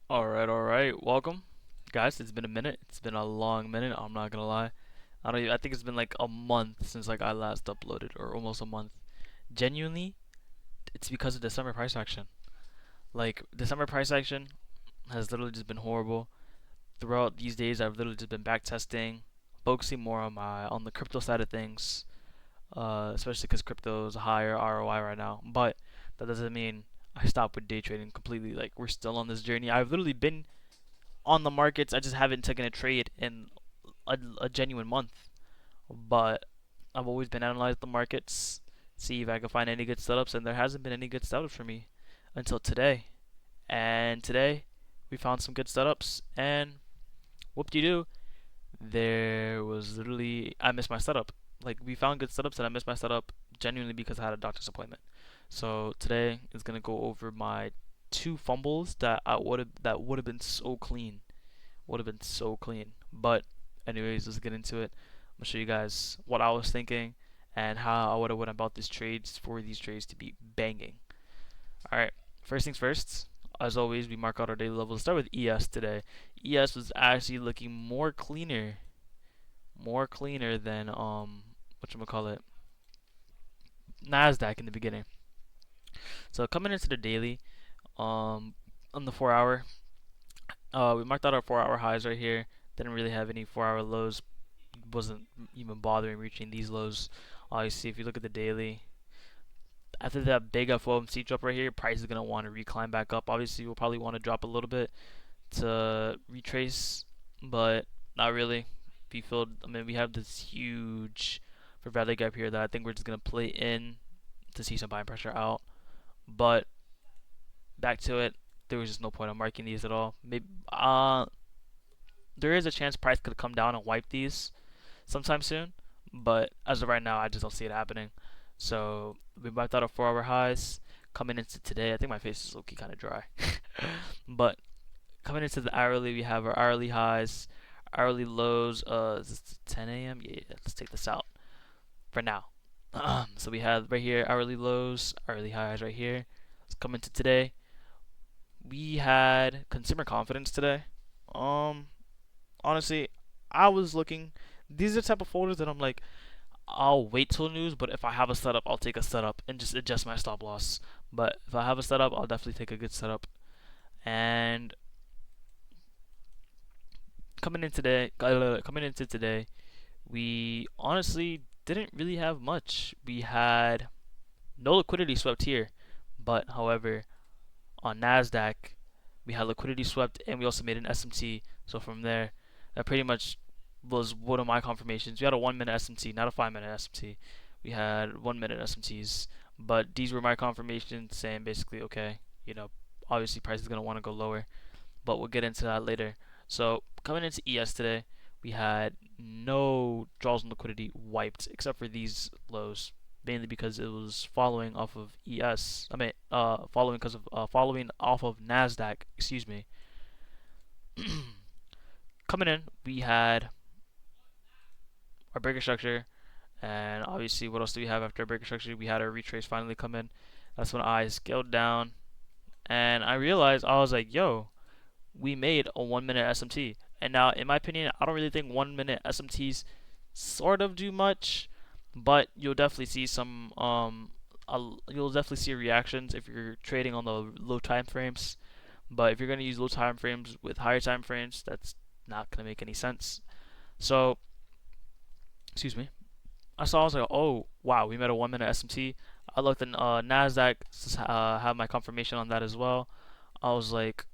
All right. Welcome, guys. It's been a minute. It's been a long minute. I'm not gonna lie. I think it's been like a month since I last uploaded, or almost a month. Genuinely, it's because of December price action. Like December price action has literally just been horrible. Throughout these days, I've literally just been back testing, focusing more on the crypto side of things. Especially because crypto is a higher ROI right now. But that doesn't mean I stopped with day trading completely. Like we're still on this journey. I've literally been on the markets. I just haven't taken a trade in a genuine month. But I've always been analyzing the markets, see if I can find any good setups, and there hasn't been any good setups for me until today. And today we found some good setups, and whoop de doo, there was literally I missed my setup. Like we found good setups, and I missed my setup genuinely because I had a doctor's appointment. So today is gonna go over my two fumbles that would have been so clean, would have been so clean. But anyways, let's get into it. I'm gonna show you guys what I was thinking and how I would have went about this trades for these trades to be banging. All right, first things first. As always, we mark out our daily levels. Let's start with ES today. ES was actually looking more cleaner than whatchamacallit, Nasdaq in the beginning. So coming into the daily, on the 4 hour, we marked out our 4 hour highs right here. Didn't really have any 4 hour lows. Wasn't even bothering reaching these lows. Obviously, if you look at the daily, after that big FOMC drop right here, price is gonna want to reclimb back up. Obviously, we'll probably want to drop a little bit to retrace, but not really. We feel, I mean, we have this huge for value gap here that I think we're just gonna play in to see some buying pressure out. But back to it, there was just no point on marking these at all. Maybe there is a chance price could come down and wipe these sometime soon, but as of right now, I just don't see it happening. So we wiped out our 4 hour highs. Coming into today, I think my face is looking kind of dry. But coming into the hourly, we have our hourly highs, hourly lows. Is this 10 a.m.? Yeah, let's take this out for now. So we have right here hourly lows, hourly highs right here. Let's come into today. We had consumer confidence today. Um, Honestly, I was looking. These are the type of folders that I'm like, I'll wait till news, but if I have a setup, I'll take a setup and just adjust my stop loss. But if I have a setup, I'll definitely take a good setup. And coming into today, we honestly didn't really have much. We had no liquidity swept here, but however, on Nasdaq, we had liquidity swept, and we also made an SMT. So from there, that pretty much was one of my confirmations. We had a 1 minute SMT, not a 5 minute SMT. We had 1 minute SMTs, but these were my confirmations saying basically, okay, obviously price is gonna want to go lower, but we'll get into that later. So coming into ES today, we had no draws on liquidity wiped except for these lows, mainly because it was following off of ES. I mean, following off of Nasdaq. Excuse me. Coming in, we had our breaker structure, and obviously, what else do we have after our breaker structure? We had our retrace finally come in. That's when I scaled down, and I realized I was like, "Yo, we made a 1 minute SMT." And now, in my opinion, I don't really think 1 minute SMTs sort of do much, but you'll definitely see you'll definitely see reactions if you're trading on the low time frames. But if you're going to use low time frames with higher time frames, that's not going to make any sense. So, excuse me. I was like, oh wow, we made a 1 minute SMT. I looked in Nasdaq, have my confirmation on that as well. I was like,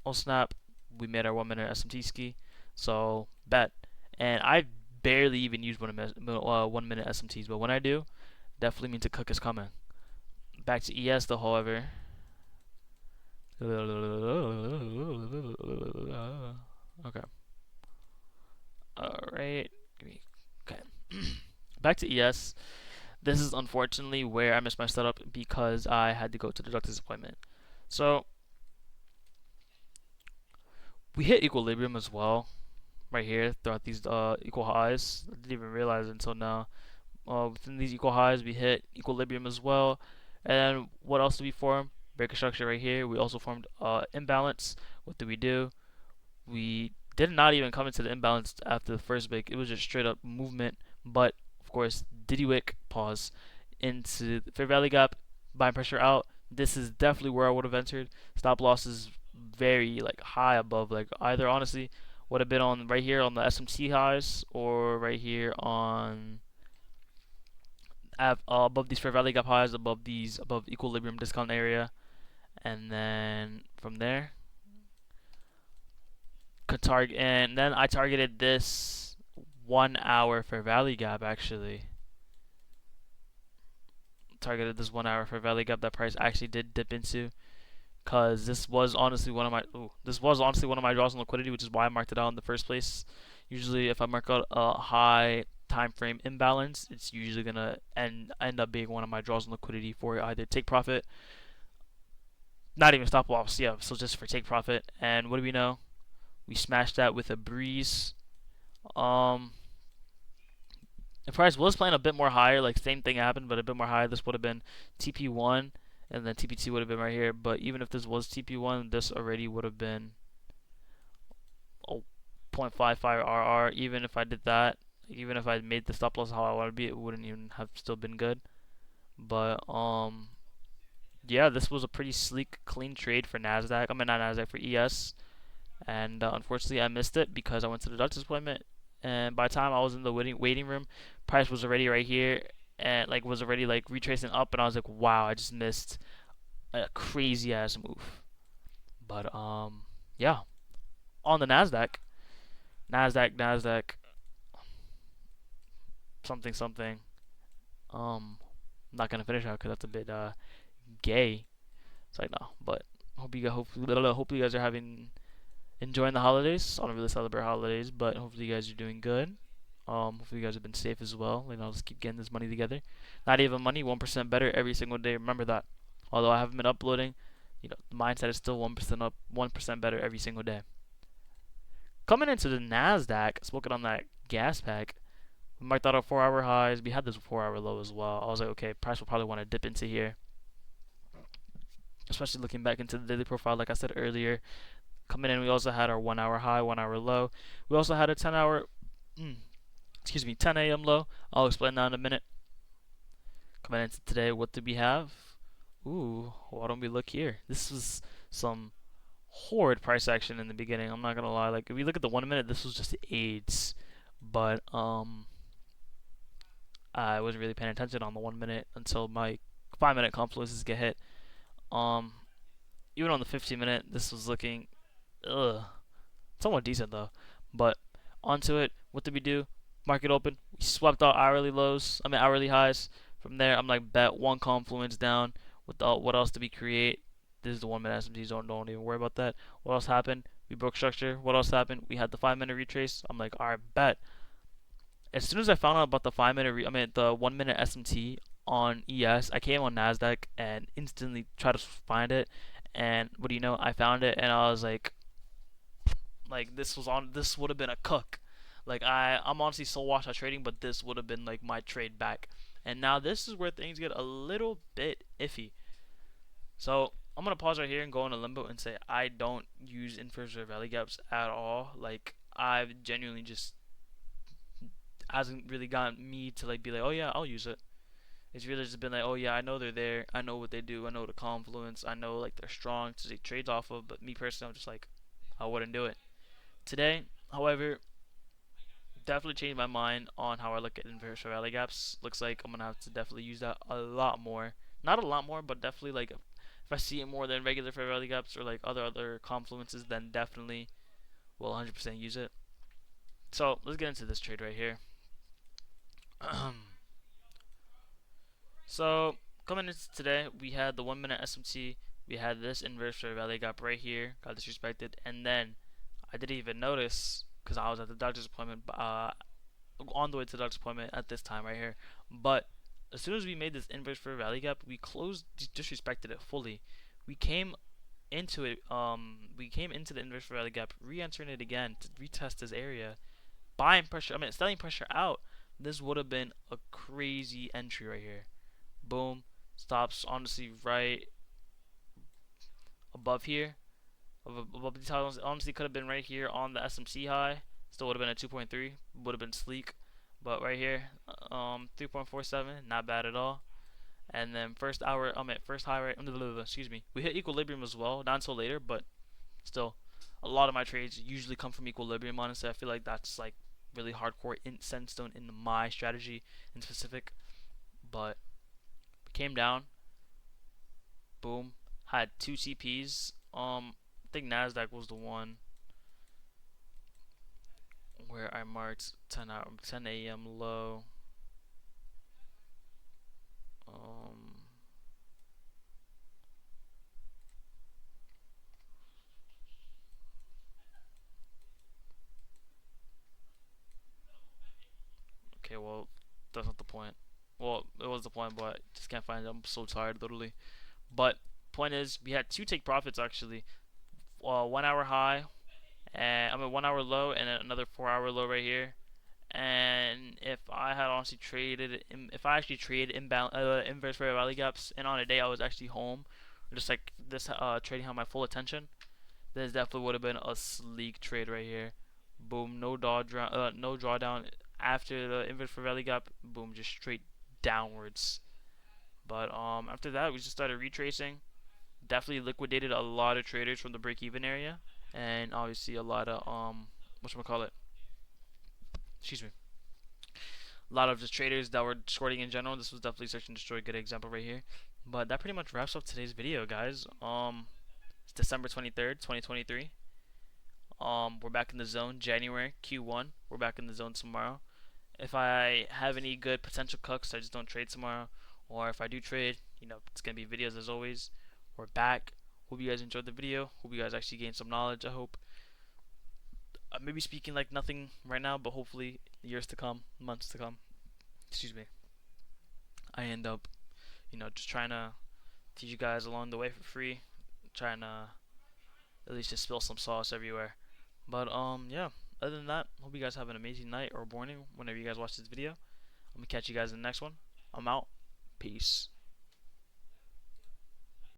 oh snap, we made our 1 minute SMT ski, so bet. And I barely even use 1 minute SMTs, but when I do, definitely means a cook is coming. Back to ES though, however. Okay. Alright. Okay. Back to ES. This is unfortunately where I missed my setup because I had to go to the doctor's appointment. So we hit equilibrium as well right here throughout these equal highs. I didn't even realize it until now. Within these equal highs, we hit equilibrium as well. And what else did we form? break a structure right here. We also formed imbalance. What do? We did not even come into the imbalance after the first break. It was just straight up movement. But of course, diddy wick pause into the fair value gap, buying pressure out. This is definitely where I would have entered. Stop loss is very like high above, like either honestly would have been on right here on the SMT highs or right here on above these fair value gap highs, above equilibrium discount area, and then from there could target, and then I targeted this 1 hour fair value gap actually. Targeted this 1 hour fair value gap that price actually did dip into, because this was honestly one of my draws on liquidity, which is why I marked it out in the first place. Usually, if I mark out a high time frame imbalance, it's usually gonna end up being one of my draws on liquidity for either take profit, not even stop loss, yeah, so just for take profit. And what do we know? We smashed that with a breeze. Um, the price was playing a bit more higher, like same thing happened, but a bit more higher. This would have been TP1, and then TP2 would have been right here. But even if this was TP1, this already would have been a 0.55 RR. Even if I did that, even if I made the stop loss how I want to be, it wouldn't even have still been good. But yeah, this was a pretty sleek, clean trade for Nasdaq. I mean, not Nasdaq, for ES. And unfortunately, I missed it because I went to the doctor's appointment. And by the time I was in the waiting room, price was already right here, and like was already like retracing up, and I was like, wow, I just missed a crazy ass move. But yeah, on the Nasdaq, something something. I'm not gonna finish out because that's a bit gay. It's like no, but hopefully you guys are enjoying the holidays. I don't really celebrate holidays, but hopefully you guys are doing good. Hopefully you guys have been safe as well. You know, let's keep getting this money together. Not even money, 1% better every single day. Remember that. Although I haven't been uploading, the mindset is still 1% up, 1% better every single day. Coming into the Nasdaq, smoking on that gas pack, we marked out our 4 hour highs. We had this 4 hour low as well. I was like, okay, price will probably want to dip into here, especially looking back into the daily profile, like I said earlier. Coming in, we also had our 1 hour high, 1 hour low. We also had a 10 10 a.m. low. I'll explain that in a minute. Coming into today, what did we have? Ooh, why don't we look here? This was some horrid price action in the beginning. I'm not gonna lie. Like if we look at the 1 minute, this was just AIDS. But I wasn't really paying attention on the 1 minute until my 5 minute confluences get hit. Um, Even on the 15 minute, this was looking ugh, somewhat decent though. But onto it, what did we do? Market open, we swept out hourly highs. From there, I'm like, bet one confluence down. What else did we create? This is the 1 minute SMTs. Don't even worry about that. What else happened? We broke structure. What else happened? We had the 5 minute retrace. I'm like, alright, bet. As soon as I found out about the 1 minute SMT on ES, I came on Nasdaq and instantly tried to find it. And what do you know? I found it, and I was like this would have been a cook. Like I'm honestly so washed out trading, but this would have been like my trade back. And now this is where things get a little bit iffy. So I'm gonna pause right here and go in a limbo and say I don't use inverse or valley gaps at all. Like I've genuinely just hasn't really gotten me to like be like, oh yeah, I'll use it. It's really just been like, oh yeah, I know they're there, I know what they do, I know the confluence, I know like they're strong to take trades off of. But me personally, I'm just like, I wouldn't do it. Today, however, definitely changed my mind on how I look at inverse fair value gaps. Looks like I'm gonna have to definitely use that a lot more. Not a lot more, but definitely like if I see it more than regular fair value gaps or like other confluences, then definitely will 100% use it. So let's get into this trade right here. So coming into today, we had the 1 minute SMT. We had this inverse fair value gap right here, got disrespected, and then I didn't even notice because I was at the doctor's appointment, on the way to the doctor's appointment at this time right here. But as soon as we made this inverse fair value gap, we disrespected it fully. We came into it. We came into the inverse fair value gap, re-entering it again to retest this area, selling pressure out. This would have been a crazy entry right here. Boom, stops honestly right above here, above these highs. Honestly, could have been right here on the SMC high. Still would have been a 2.3. Would have been sleek. But right here, 3.47, not bad at all. And then first hour, I'm at first high right. Excuse me. We hit equilibrium as well. Not until later, but still, a lot of my trades usually come from equilibrium. Honestly, I feel like that's like really hardcore in sandstone in my strategy in specific. But came down, boom, had two CPs. I think Nasdaq was the one where I marked 10 a.m. low. Um, okay, well, that's not the point. Well, it was the point, but I just can't find it. I'm so tired, literally. But point is, we had two take profits actually. 1 hour high, and 1 hour low, and then another 4 hour low right here. And if I had honestly traded, if I actually traded inverse fair value gaps, and on a day I was actually home, just like this, trading had my full attention, this definitely would have been a sleek trade right here. Boom, no drawdown after the inverse fair value gap. Boom, just straight downwards. But after that, we just started retracing. Definitely liquidated a lot of traders from the break-even area, and obviously a lot of call it? Excuse me. A lot of just traders that were shorting in general. This was definitely search and destroy, good example right here. But that pretty much wraps up today's video, guys. It's December 23rd, 2023. We're back in the zone. January Q1. We're back in the zone tomorrow. If I have any good potential cooks, I just don't trade tomorrow. Or if I do trade, it's gonna be videos as always. We're back. Hope you guys enjoyed the video. Hope you guys actually gained some knowledge. I hope. Maybe speaking like nothing right now, but hopefully years to come, months to come. Excuse me. I end up, just trying to teach you guys along the way for free. Trying to at least just spill some sauce everywhere. But yeah. Other than that, hope you guys have an amazing night or morning whenever you guys watch this video. I'm gonna catch you guys in the next one. I'm out. Peace.